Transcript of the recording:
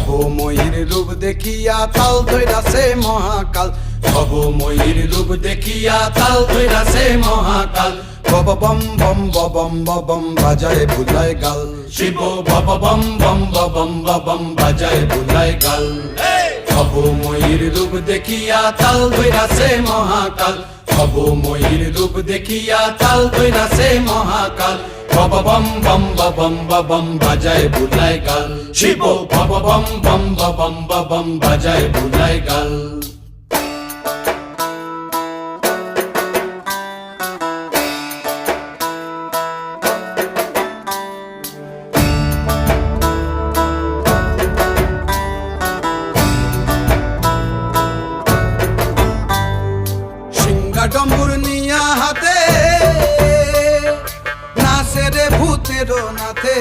ভবময়ীর রূপ দেখিয়া তাল ধইরাছে মহাকাল, ভবময়ীর রূপ দেখিয়া তাল ধইরাছে মহাকাল। বব বম বম বম বম বাজায় বুলায় গাল, শিব বব বম বম বম বম বাজায় বুলায় গাল। ভবময়ীর রূপ দেখিয়া তাল ধইরাছে মহাকাল, ভবময়ীর রূপ দেখিয়া তাল ধইরাছে মহাকাল। বব বম বম বম বাজায় বুলায় গাল, শিব বব বম বম বম বাজায় বুলায় গাল। ডম্বুর নিয়া হাতে নাচে রে ভূতের নাথে।